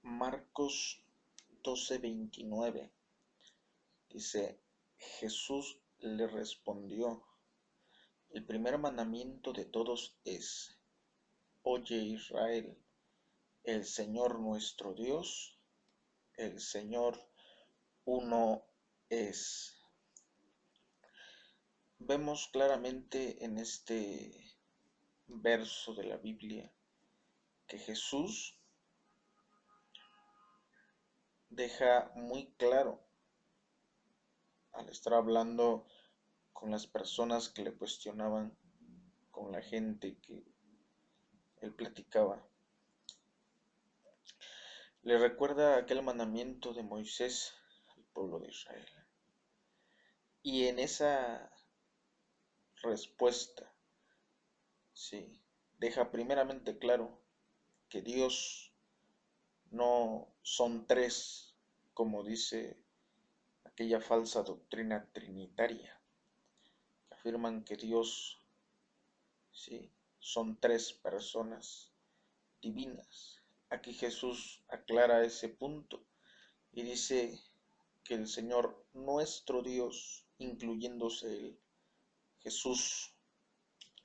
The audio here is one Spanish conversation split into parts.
Marcos 12:29 dice: Jesús le respondió: el primer mandamiento de todos es: Oye Israel, el Señor nuestro Dios, el Señor uno es. Vemos claramente en este verso de la Biblia que Jesús deja muy claro, al estar hablando con las personas que le cuestionaban, con la gente que él platicaba, le recuerda aquel mandamiento de Moisés al pueblo de Israel. Y en esa respuesta, sí, deja primeramente claro que Dios no son tres, como dice aquella falsa doctrina trinitaria, que afirman que Dios, sí, son tres personas divinas. Aquí Jesús aclara ese punto y dice que el Señor nuestro Dios, incluyéndose el Jesús,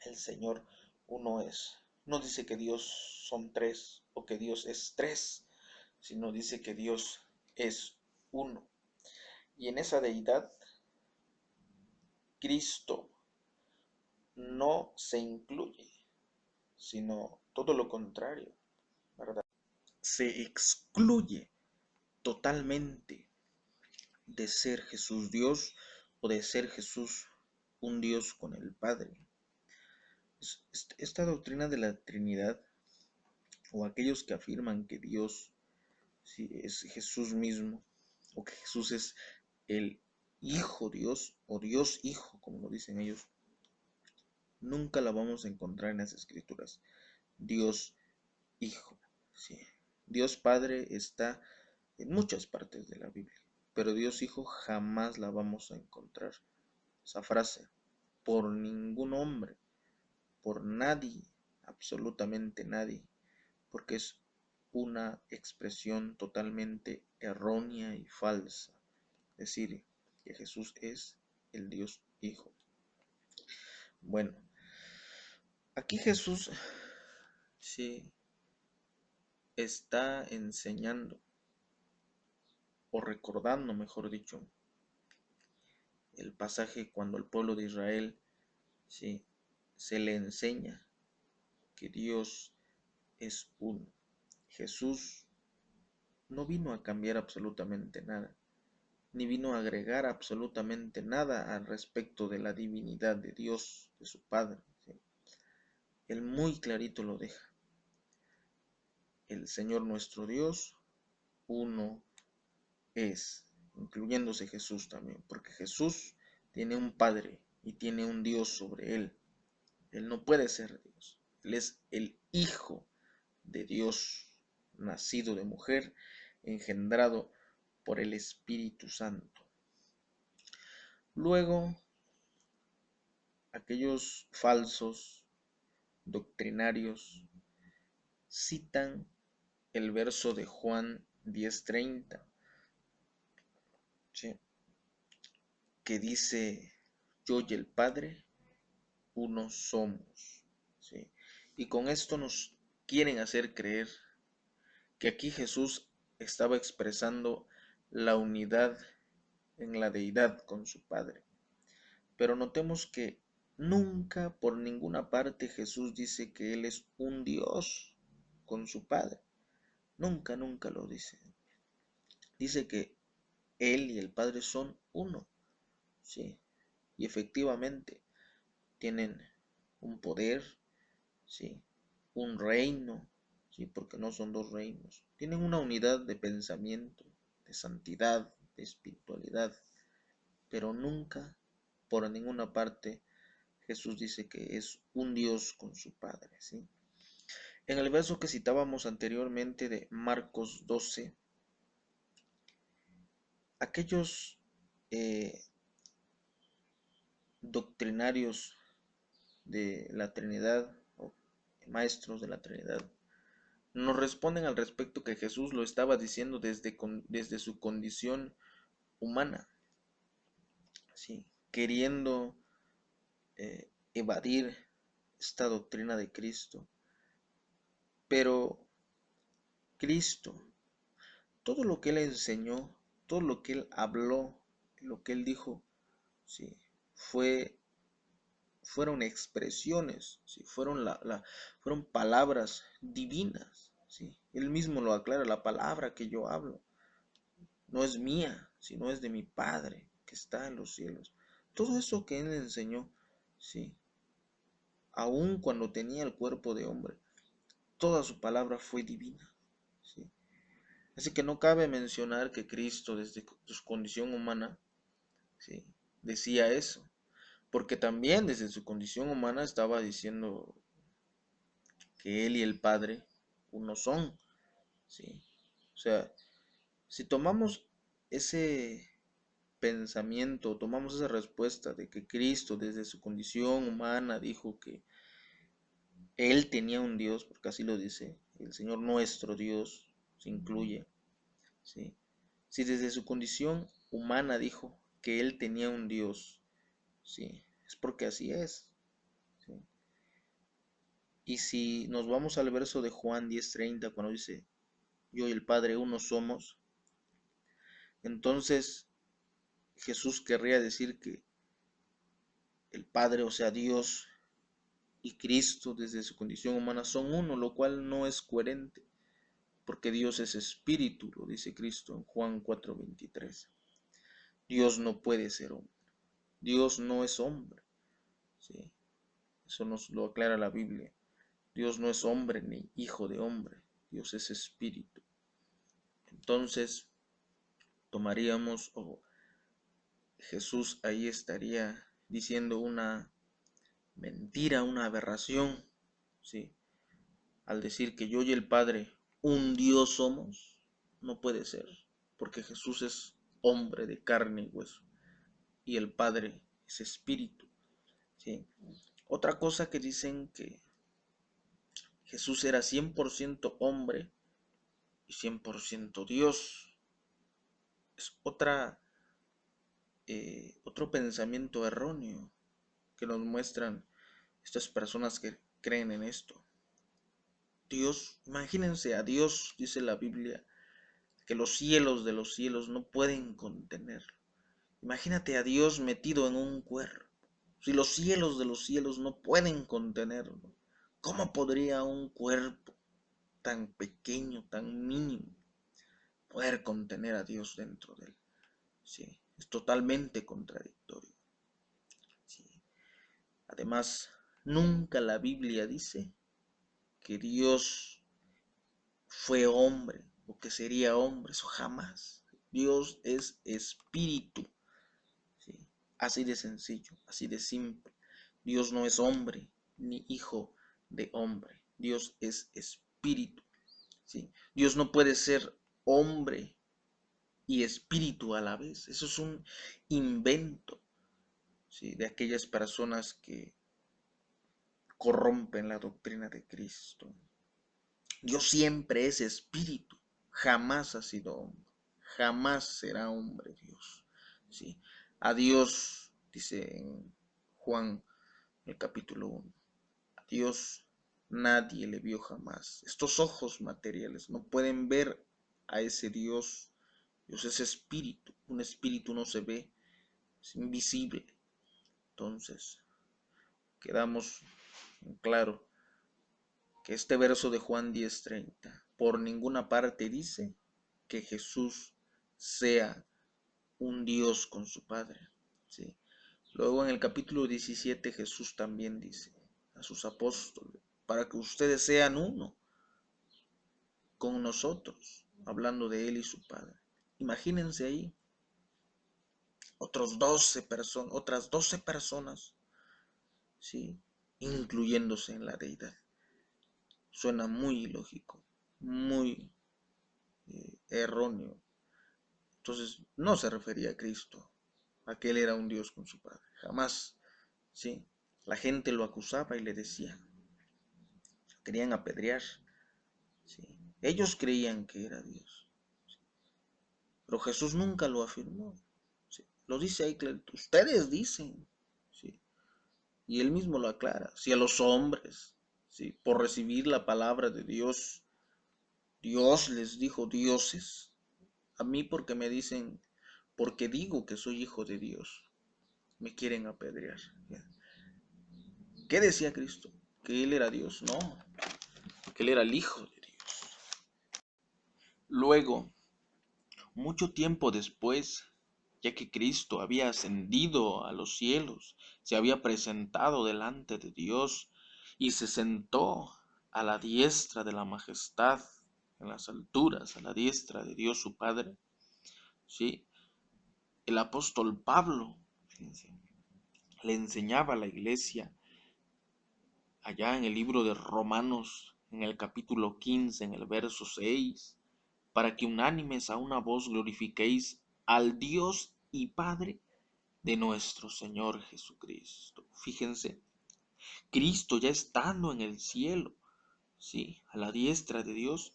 el Señor uno es. No dice que Dios son tres o que Dios es tres, sino dice que Dios es uno. Y en esa deidad, Cristo no se incluye, sino todo lo contrario, ¿verdad? Se excluye totalmente de ser Jesús Dios o de ser Jesús un Dios con el Padre. Esta doctrina de la Trinidad, o aquellos que afirman que Dios sí, es Jesús mismo, o que Jesús es el Hijo Dios, o Dios Hijo, como lo dicen ellos, nunca la vamos a encontrar en las Escrituras. Dios Hijo, sí. Dios Padre está en muchas partes de la Biblia, pero Dios Hijo jamás la vamos a encontrar. Esa frase, por ningún hombre, por nadie, absolutamente nadie, porque es una expresión totalmente errónea y falsa. Decir que Jesús es el Dios Hijo. Bueno, aquí Jesús sí está enseñando, o recordando, mejor dicho, el pasaje cuando el pueblo de Israel sí, se le enseña que Dios es uno. Jesús no vino a cambiar absolutamente nada, ni vino a agregar absolutamente nada al respecto de la divinidad de Dios, de su Padre. ¿Sí? Él muy clarito lo deja. El Señor nuestro Dios, uno es, incluyéndose Jesús también, porque Jesús tiene un Padre y tiene un Dios sobre él. Él no puede ser Dios. Él es el Hijo de Dios, nacido de mujer, engendrado por el Espíritu Santo. Luego, aquellos falsos doctrinarios citan el verso de Juan 10:30, ¿sí? Que dice: yo y el Padre uno somos, ¿sí? Y con esto nos quieren hacer creer que aquí Jesús estaba expresando la unidad en la deidad con su Padre. Pero notemos que nunca por ninguna parte Jesús dice que Él es un Dios con su Padre. Nunca, nunca lo dice. Dice que Él y el Padre son uno, ¿sí? Y efectivamente tienen un poder, ¿sí? Un reino, ¿sí? Porque no son dos reinos. Tienen una unidad de pensamiento, de santidad, de espiritualidad, pero nunca por ninguna parte Jesús dice que es un Dios con su Padre, ¿sí? En el verso que citábamos anteriormente de Marcos 12, aquellos doctrinarios de la Trinidad, o maestros de la Trinidad, nos responden al respecto que Jesús lo estaba diciendo desde su condición humana, ¿sí? Queriendo evadir esta doctrina de Cristo. Pero Cristo, todo lo que Él enseñó, todo lo que Él habló, lo que Él dijo, ¿sí? Fueron expresiones, ¿sí? Fueron palabras divinas, ¿sí? Él mismo lo aclara: la palabra que yo hablo no es mía, sino es de mi Padre que está en los cielos. Todo eso que Él enseñó, ¿sí? Aun cuando tenía el cuerpo de hombre, toda su palabra fue divina, ¿sí? Así que no cabe mencionar que Cristo desde su condición humana, ¿sí?, decía eso, porque también desde su condición humana estaba diciendo que Él y el Padre uno son, ¿sí? O sea, si tomamos ese pensamiento, tomamos esa respuesta de que Cristo desde su condición humana dijo que Él tenía un Dios, porque así lo dice, el Señor nuestro Dios se incluye, ¿sí? Si desde su condición humana dijo que Él tenía un Dios, ¿sí?, es porque así es, ¿sí? Y si nos vamos al verso de Juan 10:30, cuando dice, yo y el Padre uno somos, entonces Jesús querría decir que el Padre, o sea, Dios y Cristo desde su condición humana son uno, lo cual no es coherente, porque Dios es espíritu, lo dice Cristo en Juan 4:23. Dios no puede ser hombre, Dios no es hombre, ¿sí? Eso nos lo aclara la Biblia. Dios no es hombre ni hijo de hombre, Dios es espíritu. Entonces tomaríamos, o Jesús ahí estaría diciendo una mentira, una aberración, ¿sí?, al decir que yo y el Padre un Dios somos. No puede ser, porque Jesús es hombre de carne y hueso y el Padre es espíritu, ¿sí? Otra cosa que dicen que Jesús era 100% hombre y 100% Dios. Es otro pensamiento erróneo que nos muestran estas personas que creen en esto. Dios, imagínense a Dios, dice la Biblia, que los cielos de los cielos no pueden contenerlo. Imagínate a Dios metido en un cuerpo. Si los cielos de los cielos no pueden contenerlo, ¿cómo podría un cuerpo tan pequeño, tan mínimo, poder contener a Dios dentro de él? Sí, es totalmente contradictorio. Sí. Además, nunca la Biblia dice que Dios fue hombre o que sería hombre, eso jamás. Dios es espíritu, ¿sí? Así de sencillo, así de simple. Dios no es hombre ni hijo de hombre. Dios es espíritu, ¿sí? Dios no puede ser hombre y espíritu a la vez. Eso es un invento, ¿sí?, de aquellas personas que corrompen la doctrina de Cristo. Dios siempre es espíritu, jamás ha sido hombre, jamás será hombre Dios, ¿sí? A Dios, dice en Juan el capítulo 1, a Dios nadie le vio jamás. Estos ojos materiales no pueden ver a ese Dios. Dios es espíritu, un espíritu no se ve, es invisible. Entonces, quedamos en claro que este verso de Juan 10:30 por ninguna parte dice que Jesús sea un Dios con su Padre, ¿sí? Luego en el capítulo 17 Jesús también dice a sus apóstoles, para que ustedes sean uno con nosotros, hablando de Él y su Padre. Imagínense ahí otras 12 personas, ¿sí?, incluyéndose en la deidad. Suena muy ilógico, muy erróneo. Entonces no se refería a Cristo, a que Él era un Dios con su Padre. Jamás, ¿sí? La gente lo acusaba y le decía, querían apedrear, ¿sí? Ellos creían que era Dios, pero Jesús nunca lo afirmó. ¿Sí? Lo dice ahí clarito. Ustedes dicen, ¿sí? Y él mismo lo aclara. Si a los hombres, ¿sí? Por recibir la palabra de Dios, Dios les dijo dioses, a mí porque me dicen, porque digo que soy hijo de Dios, me quieren apedrear. ¿Qué decía Cristo? Que él era Dios, no, que él era el hijo de Dios. Luego, mucho tiempo después, ya que Cristo había ascendido a los cielos, se había presentado delante de Dios y se sentó a la diestra de la majestad, en las alturas, a la diestra de Dios su Padre, ¿sí? El apóstol Pablo, fíjense, le enseñaba a la iglesia allá en el libro de Romanos, en el capítulo 15, en el verso 6, para que unánimes a una voz glorifiquéis al Dios y Padre de nuestro Señor Jesucristo. Fíjense, Cristo ya estando en el cielo, ¿sí? A la diestra de Dios,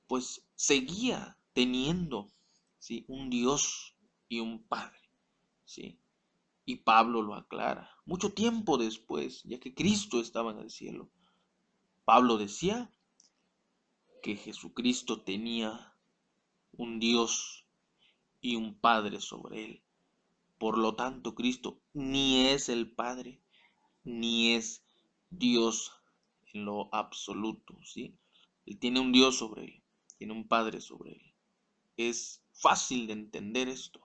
pues seguía teniendo, ¿sí? Un Dios y un Padre, ¿sí? Y Pablo lo aclara. Mucho tiempo después, ya que Cristo estaba en el cielo, Pablo decía que Jesucristo tenía un Dios y un Padre sobre él. Por lo tanto, Cristo ni es el Padre, ni es Dios en lo absoluto, ¿sí? Él tiene un Dios sobre él, tiene un Padre sobre él. Es fácil de entender esto,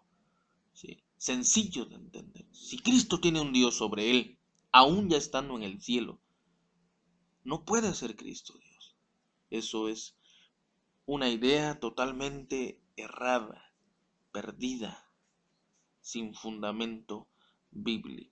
¿sí? Sencillo de entender. Si Cristo tiene un Dios sobre él, aún ya estando en el cielo, no puede ser Cristo Dios. Eso es una idea totalmente errada, perdida, sin fundamento bíblico.